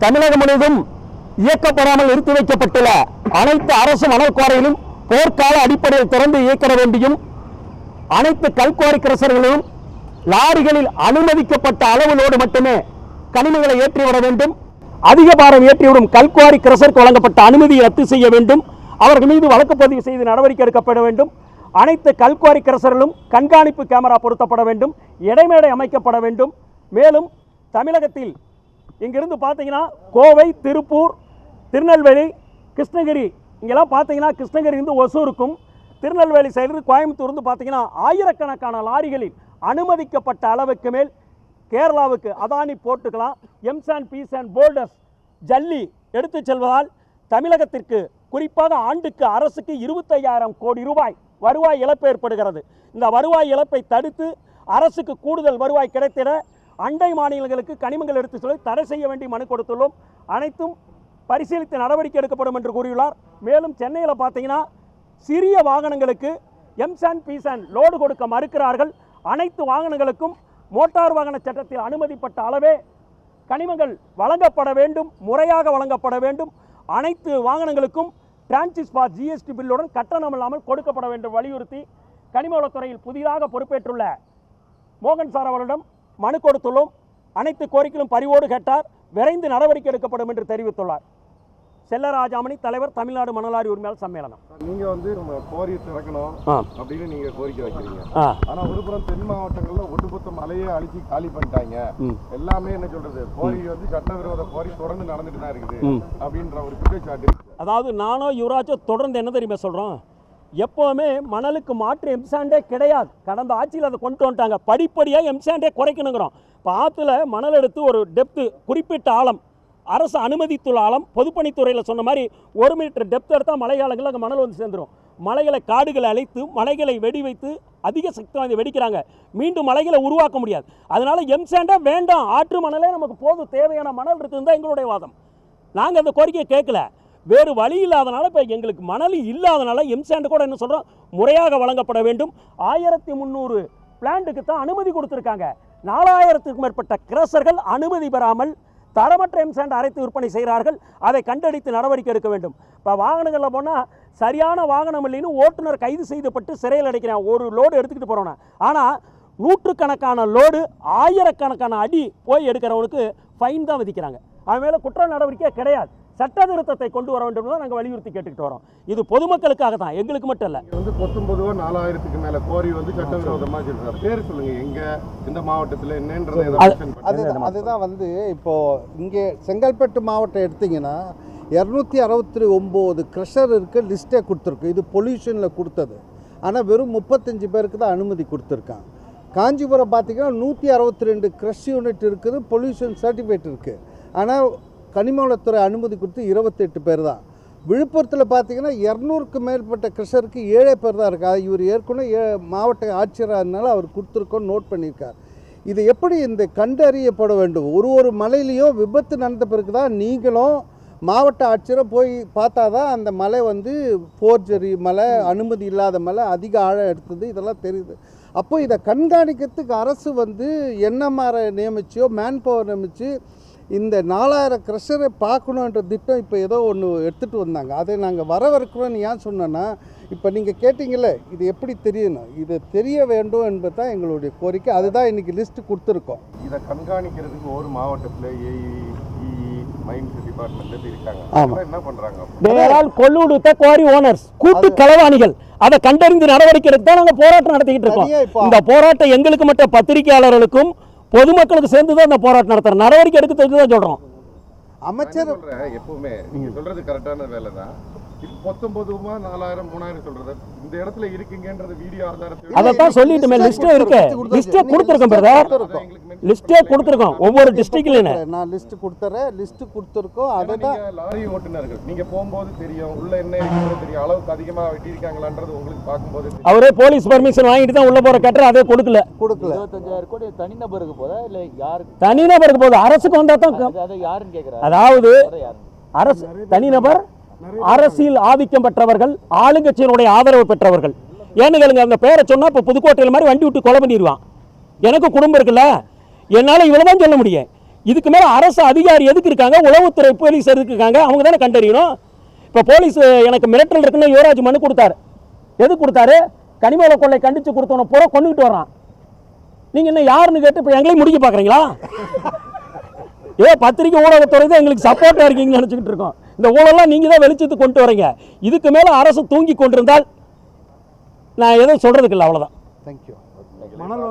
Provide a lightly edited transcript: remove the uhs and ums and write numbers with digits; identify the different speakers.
Speaker 1: தமிழகம் முழுவதும் இயக்கப்படாமல் நிறுத்தி வைக்கப்பட்டுள்ள அனைத்து அரசு மணல் குவாரிகளும் போர்க்கால அடிப்படையில் திறந்து இயக்க வேண்டியும், அனைத்து கல்குவாரி கிரசர்களும் லாரிகளில் அனுமதிக்கப்பட்ட அளவிலோடு மட்டுமே கனிமங்களை ஏற்றிவிட வேண்டும். அதிக பாரம் ஏற்றிவிடும் கல்குவாரி கிரசருக்கு வழங்கப்பட்ட அனுமதியை ரத்து செய்ய வேண்டும். அவர்கள் மீது வழக்கு பதிவு செய்து நடவடிக்கை எடுக்கப்பட வேண்டும். அனைத்து கல்குவாரி கிரசர்களும் கண்காணிப்பு கேமரா பொருத்தப்பட வேண்டும். இடைமேடை அமைக்கப்பட வேண்டும். மேலும் தமிழகத்தில் இங்கிருந்து பார்த்தீங்கன்னா கோவை, திருப்பூர், திருநெல்வேலி, கிருஷ்ணகிரி, இங்கெல்லாம் பார்த்தீங்கன்னா கிருஷ்ணகிரியிலிருந்து ஒசூருக்கும், திருநெல்வேலி சைடு கோயம்புத்தூர்ந்து பார்த்தீங்கன்னா ஆயிரக்கணக்கான லாரிகளில் அனுமதிக்கப்பட்ட அளவுக்கு மேல் கேரளாவுக்கு அதானி போர்ட்டுக்கலாம் எம்சாண்ட், பீசாண்ட், போல்டர்ஸ், ஜல்லி எடுத்து செல்வதால் தமிழகத்திற்கு குறிப்பாக ஆண்டுக்கு அரசுக்கு 25,000 கோடி ரூபாய் வருவாய் இழப்பு ஏற்படுகிறது. இந்த வருவாய் இழப்பை தடுத்து அரசுக்கு கூடுதல் வருவாய் கிடைத்திட அண்டை மாநிலங்களுக்கு கனிமங்கள் எடுத்து செல்வதை தடை செய்ய வேண்டி மனு கொடுத்துள்ளோம். அனைத்தும் பரிசீலித்து நடவடிக்கை எடுக்கப்படும் என்று கூறியுள்ளார். மேலும் சென்னையில் பார்த்தீங்கன்னா சிறிய வாகனங்களுக்கு எம்சாண்ட், பீசாண்ட் லோடு கொடுக்க மறுக்கிறார்கள். அனைத்து வாகனங்களுக்கும் மோட்டார் வாகன சட்டத்தில் அனுமதிப்பட்ட அளவே கனிமங்கள் வழங்கப்பட வேண்டும், முறையாக வழங்கப்பட வேண்டும். அனைத்து வாகனங்களுக்கும் டிரான்சிட் ஃபார் ஜிஎஸ்டி பில்லுடன் கட்டணம் இல்லாமல் கொடுக்கப்பட வேண்டும் வலியுறுத்தி கனிமவளத்துறையில் புதிதாக பொறுப்பேற்றுள்ள மோகன் சார் அவர்களிடம் மனு கொடுத்துள்ளோம். அனைத்து கோரிக்கைகளும் பரிவோடு கேட்டார். விரைந்து நடவடிக்கை எடுக்கப்படும் என்று தெரிவித்துள்ளார். செல்லராஜாமணி, தலைவர், தமிழ்நாடு மணலாரி உரிமையாளர் சம்மேளனம்.
Speaker 2: நீங்க வந்து கோரி திறக்கணும் அப்படின்னு நீங்க கோரிக்கை வைக்கிறீங்க. ஆனா ஒருபுறம் தென் மாவட்டங்கள்ல ஒட்டுமொத்த மலையை அழிச்சு காலி பண்ணிட்டாங்க. எல்லாமே என்ன சொல்றது, கோரி வந்து சட்டவிரோத கோரி தொடர்ந்து நடந்துட்டு தான் இருக்குது அப்படின்ற ஒரு குற்றச்சாட்டு.
Speaker 1: அதாவது நானோ யுவராஜோ தொடர்ந்து என்ன தெரியுமா சொல்றோம், எப்போவுமே மணலுக்கு மாற்று எம்சாண்டே கிடையாது. கடந்த ஆட்சியில் அதை கொண்டு வந்துட்டாங்க. படிப்படியாக எம்சாண்டே குறைக்கணுங்கிறோம். இப்போ ஆற்றுல மணல் எடுத்து ஒரு டெப்த்து குறிப்பிட்ட ஆழம், அரசு அனுமதித்துள்ள ஆழம், பொதுப்பணித்துறையில் சொன்ன மாதிரி 1 மீட்டர் டெப்த் எடுத்தால் மழை காலங்களில் அங்கே மணல் வந்து சேர்ந்துடும். மலைகளை காடுகளை அழைத்து மலைகளை வெடி வைத்து அதிக சக்தி வாய்ந்த வெடிக்கிறாங்க. மீண்டும் மலைகளை உருவாக்க முடியாது. அதனால எம்சாண்டே வேண்டாம், ஆற்று மணலே நமக்கு போதும், தேவையான மணல் இருக்குன்னு தான் எங்களுடைய வாதம். நாங்கள் அந்த கோரிக்கையை கேட்கல. வேறு வழி இல்லாதனால, இப்போ எங்களுக்கு மணல் இல்லாதனால எம்சாண்டு கூட என்ன சொல்கிறோம், முறையாக வழங்கப்பட வேண்டும். 1300 பிளான்ட்டுக்கு தான் அனுமதி கொடுத்துருக்காங்க. 4000க்கும் மேற்பட்ட கிரசர்கள் அனுமதி பெறாமல் தரமற்ற எம்சாண்ட் அரைத்து விற்பனை செய்கிறார்கள். அதை கண்டடித்து நடவடிக்கை எடுக்க வேண்டும். இப்போ வாகனங்களில் போனால் சரியான வாகனம் இல்லைன்னு ஓட்டுநர் கைது செய்யப்பட்டு சிறையில் அடைக்கிறான். ஒரு லோடு எடுத்துக்கிட்டு போகிறோன்னா. ஆனால் நூற்றுக்கணக்கான லோடு, ஆயிரக்கணக்கான அடி போய் எடுக்கிறவனுக்கு ஃபைன் தான் விதிக்கிறாங்க. அவன் மேலே குற்ற நடவடிக்கை கிடையாது. சட்ட திருத்தத்தை கொண்டு வர வேண்டும் தான் நாங்கள் வலியுறுத்தி கேட்டுக்கிட்டு வரோம். இது பொதுமக்களுக்காக தான், எங்களுக்கு மட்டும் இல்லை.
Speaker 2: வந்து 4000க்கு மேல கோரி வந்து சட்டவிரோதமாக சொல்றாரு. பேர் சொல்லுங்க, எங்க இந்த மாவட்டத்தில் என்னன்றது.
Speaker 3: அதுதான் வந்து இப்போ இங்கே செங்கல்பட்டு மாவட்டம் எடுத்தீங்கன்னா 269 கிரஷர் இருக்கு, லிஸ்ட்டே கொடுத்துருக்கு. இது பொல்யூஷனில் கொடுத்தது. ஆனால் வெறும் 35 பேருக்கு தான் அனுமதி கொடுத்துருக்காங்க. காஞ்சிபுரம் பார்த்தீங்கன்னா 162 கிரஷ் யூனிட் இருக்குது, பொல்யூஷன் சர்டிஃபிகேட் இருக்குது. ஆனால் கனிமவளத்துறை அனுமதி கொடுத்து 28 பேர் தான். விழுப்புரத்தில் பார்த்தீங்கன்னா 200க்கு மேற்பட்ட கிரஷருக்கு 7 பேர் தான் இருக்கா. இவர் ஏற்கனவே மாவட்ட ஆட்சியராக இருந்தாலும் அவர் கொடுத்துருக்கோன்னு நோட் பண்ணியிருக்கார். இது எப்படி இந்த கண்டறியப்பட வேண்டும்? ஒரு மலையிலையும் விபத்து நடந்த பிறகு தான் நீங்களும் மாவட்ட ஆட்சியரை போய் பார்த்தா தான் அந்த மலை வந்து ஃபோர்ஜரி மலை, அனுமதி இல்லாத மலை, அதிக ஆழம் எடுத்தது, இதெல்லாம் தெரியுது. அப்போ இதை கண்காணிக்கிறதுக்கு அரசு வந்து என்எம்ஆரை நியமிச்சோ மேன் பவர் நியமித்து இந்த 4000 கிரஷரை பார்க்கணுன்ற திட்டம் இப்போ ஏதோ ஒன்று எடுத்துகிட்டு வந்தாங்க. அதை நாங்கள் வரவேற்கிறோன்னு ஏன் சொன்னோன்னா, இப்போ நீங்கள் கேட்டிங்களே இது எப்படி தெரியணும், இது தெரிய வேண்டும் என்பது தான் எங்களுடைய கோரிக்கை. அதுதான் இன்றைக்கி லிஸ்ட்டு கொடுத்துருக்கோம்.
Speaker 2: இதை கண்காணிக்கிறதுக்கு ஒரு மாவட்டத்தில் மைன்ஸ் டிபார்ட்மெண்ட் இருக்காங்க. என்ன பண்றாங்க?
Speaker 1: கொள்ளுடுத்த குவாரி ஓனர்ஸ், கூட்டு களவாணிகள், அதை கண்டறிந்து நடவடிக்கை எடுத்து தான் நாங்கள் போராட்டம் நடத்திக்கிட்டு இருக்கோம். இந்த போராட்டம் எங்களுக்கு மட்டும் பத்திரிகையாளர்களுக்கும் பொதுமக்களுக்கு சேர்ந்து தான் இந்த போராட்டம் நடத்துறோம். நடவடிக்கை எடுக்க தெரிஞ்சு தான் சொல்றோம்.
Speaker 2: அமைச்சர் எப்பவுமே நீங்க சொல்றது கரெக்டான வேலை தான். 19 4000 3000 சொல்றது இந்த இடத்துல இருக்கீங்கன்றது வீடியோ ஆதாரத்தை
Speaker 1: அதான் சொல்லிட்டுமே லிஸ்ட் இருக்கு. லிஸ்ட் கொடுத்திருக்கோம் பிரதர், லிஸ்டே கொடுத்திருக்கோம். ஒவ்வொரு டிஸ்ட்ரிக்ட்ல
Speaker 3: நான் லிஸ்ட் கொடுத்தறேன், லிஸ்ட் கொடுத்திருக்கோம். அதை தான்
Speaker 2: லாரி ஓட்டுநர்கள் நீங்க போகும்போது தெரியும், உள்ள என்ன இருக்குன்னு தெரியும், அளவுக்கு அதிகமா வெட்டி இருக்காங்களான்றது உங்களுக்கு பார்க்கும்போது.
Speaker 1: அவரே போலீஸ் பர்மிஷன் வாங்கிட்டு தான் உள்ள போற கட்டற, அதே கொடுக்கல.
Speaker 4: 25,000 கோடி தனிநபருக்கு போதா இல்ல யாருக்கு?
Speaker 1: தனிநபருக்கு போகுது. அரசுக்கு வந்தா தான்.
Speaker 4: அதை யாருன்னு கேக்குறாரு.
Speaker 1: அதாவது அரசு தனிநபர், அரசியல் ஆதிக்கம் பெற்றவர்கள், ஆளுங்கட்சியினுடைய ஆதரவு பெற்றவர்கள். ஏன்னு கேளுங்க, அந்த பேரை சொன்னா இப்போ புதுக்கோட்டையில் மாதிரி வண்டி விட்டு கொலை பண்ணிடுவான். எனக்கு குடும்பம் இருக்குல்ல, என்னால் இவ்வளோ தான் சொல்ல முடியும். இதுக்கு மேல அரசு அதிகாரி எதுக்கு இருக்காங்க? உளவுத்துறை போலீஸ் எதுக்கு இருக்காங்க? அவங்க தானே கண்டறியணும். இப்போ போலீஸ் எனக்கு மிரட்டல் இருக்குன்னு யுவராஜ் மனு கொடுத்தாரு. எது கொடுத்தாரு? கனிமவள கொள்ளை கண்டிச்சு கொடுத்தவன பூரா கொண்டுகிட்டு வர்றான். நீங்க என்ன யாருன்னு கேட்டு இப்போ எங்களையும் முடிக்க பார்க்குறீங்களா? பத்திரிகை ஊடகத்துறை தான் எங்களுக்கு சப்போர்ட்டாக இருக்கீங்கன்னு நினச்சிக்கிட்டு இருக்கோம். இந்த ஊழலாம் நீங்கள் தான் வெளிச்சத்துக்கு கொண்டு வரீங்க. இதுக்கு மேலே அரசு தூங்கி கொண்டிருந்தால் நான் எதுவும் சொல்கிறதுக்கு இல்லை. அவ்வளோதான்.
Speaker 3: தேங்க்யூ.